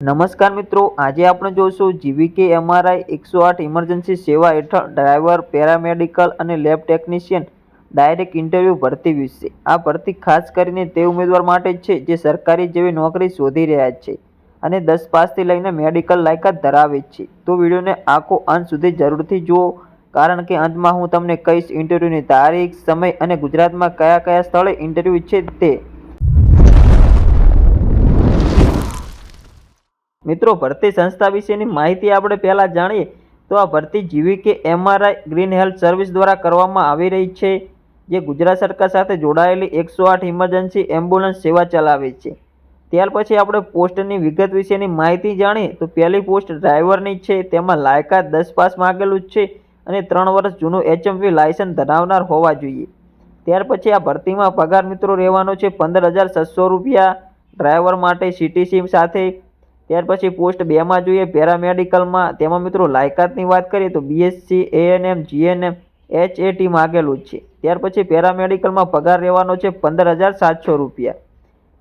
નમસ્કાર મિત્રો, આજે આપણે જોઈશું જીવીકે એમઆરઆઈ 108 ઇમરજન્સી સેવા હેઠળ ડ્રાઈવર, પેરામેડિકલ અને લેબ ટેકનિશિયન ડાયરેક્ટ ઇન્ટરવ્યૂ ભરતી વિશે। આ ભરતી ખાસ કરીને તે ઉમેદવાર માટે છે જે સરકારી જેવી નોકરી શોધી રહ્યા છે અને 10 પાસથી લઈને મેડિકલ લાયકાત ધરાવે છે। તો વિડીયોને આખો અંત સુધી જરૂરથી જુઓ, કારણ કે અંતમાં હું તમને કહીશ ઇન્ટરવ્યૂની તારીખ, સમય અને ગુજરાતમાં કયા કયા સ્થળે ઇન્ટરવ્યૂ છે તે। મિત્રો, ભરતી સંસ્થા વિશેની માહિતી આપણે પહેલાં જાણીએ તો આ ભરતી GVK MRI green health service દ્વારા કરવામાં આવી રહી છે, જે ગુજરાત સરકાર સાથે જોડાયેલી 108 ઇમરજન્સી એમ્બ્યુલન્સ સેવા ચલાવે છે। ત્યાર પછી આપણે પોસ્ટની વિગત વિશેની માહિતી જાણીએ તો પહેલી પોસ્ટ ડ્રાઈવરની છે, તેમાં લાયકાત 10 પાસ માગેલું છે અને 3 વર્ષ જૂનું HMV લાયસન્સ ધરાવનાર હોવા જોઈએ। ત્યાર પછી આ ભરતીમાં પગાર મિત્રો રહેવાનો છે 15,600 રૂપિયા ડ્રાઈવર માટે CTC સાથે। ત્યાર પછી પોસ્ટ 2માં જોઈએ પેરામેડિકલમાં, તેમાં મિત્રો લાયકાતની વાત કરીએ તો BSc, ANM, GNM, HAT માગેલું છે। ત્યાર પછી પેરામેડિકલમાં પગાર રહેવાનો છે 15,700 રૂપિયા।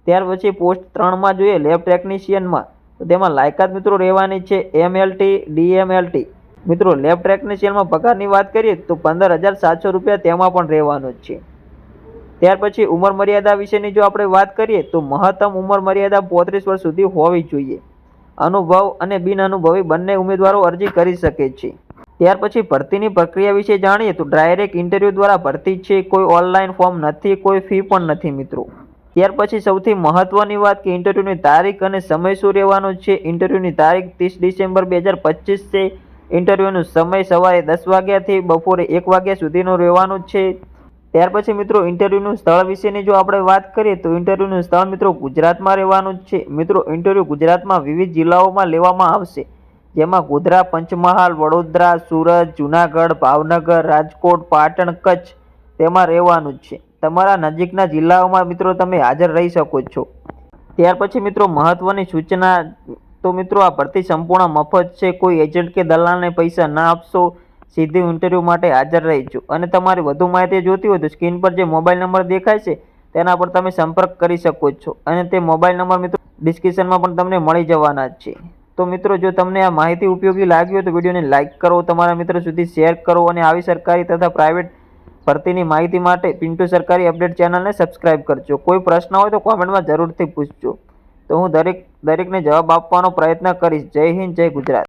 ત્યાર પછી પોસ્ટ 3માં જોઈએ લેબ ટેકનિશિયનમાં, તો તેમાં લાયકાત મિત્રો રહેવાની છે MLT, DMLT। મિત્રો લેબ ટેકનિશિયનમાં પગારની વાત કરીએ તો 15,700 રૂપિયા તેમાં પણ રહેવાનો છે। ત્યાર પછી ઉંમર મર્યાદા વિશેની જો આપણે વાત કરીએ તો મહત્તમ ઉંમર મર્યાદા 35 વર્ષ સુધી હોવી જોઈએ। અનુભવ અને બિન અનુભવી બંને ઉમેદવારો અરજી કરી શકે છે। ત્યાર પછી ભરતીની પ્રક્રિયા વિશે જાણીએ તો ડાયરેક્ટ ઇન્ટરવ્યૂ દ્વારા ભરતી છે, કોઈ ઓનલાઈન ફોર્મ નથી, કોઈ ફી પણ નથી મિત્રો। ત્યાર પછી સૌથી મહત્વની વાત કે ઇન્ટરવ્યૂની તારીખ અને સમય શું રહેવાનો છે। ઇન્ટરવ્યૂની તારીખ 30 ડિસેમ્બર 2025 છે। ઇન્ટરવ્યૂનો સમય સવારે 10 વાગ્યાથી બપોરે 1 વાગ્યા સુધીનો રહેવાનો છે। ત્યાર પછી મિત્રો ઇન્ટરવ્યૂનું સ્થળ વિશેની જો આપણે વાત કરીએ તો ઇન્ટરવ્યૂનું સ્થળ મિત્રો ગુજરાતમાં રહેવાનું છે। મિત્રો ઇન્ટરવ્યૂ ગુજરાતમાં વિવિધ જિલ્લાઓમાં લેવામાં આવશે, જેમાં ગોધરા, પંચમહાલ, વડોદરા, સુરત, જૂનાગઢ, ભાવનગર, રાજકોટ, પાટણ, કચ્છ તેમાં રહેવાનું છે। તમારા નજીકના જિલ્લાઓમાં મિત્રો તમે હાજર રહી શકો છો। ત્યાર પછી મિત્રો મહત્વની સૂચના, તો મિત્રો આ ભરતી સંપૂર્ણ મફત છે, કોઈ એજન્ટ કે દલાલને પૈસા ના આપશો, સીધી ઇન્ટરવ્યૂ માટે હાજર રહેજો। અને તમારી વધુ માહિતી જોતી હોય તો સ્ક્રીન પર જે મોબાઈલ નંબર દેખાય છે તેના પર તમે સંપર્ક કરી શકો છો અને તે મોબાઈલ નંબર મિત્રો ડિસ્ક્રિપ્શનમાં પણ તમને મળી જવાના છે। તો મિત્રો જો તમને આ માહિતી ઉપયોગી લાગી હોય તો વિડીયોને લાઇક કરો, તમારા મિત્રો સુધી શેર કરો અને આવી સરકારી તથા પ્રાઇવેટ ભરતીની માહિતી માટે પિન્ટુ સરકારી અપડેટ ચેનલને સબસ્ક્રાઇબ કરજો। કોઈ પ્રશ્ન હોય તો કોમેન્ટમાં જરૂરથી પૂછજો, તો હું દરેકને જવાબ આપવાનો પ્રયત્ન કરીશ। જય હિન્દ, જય ગુજરાત।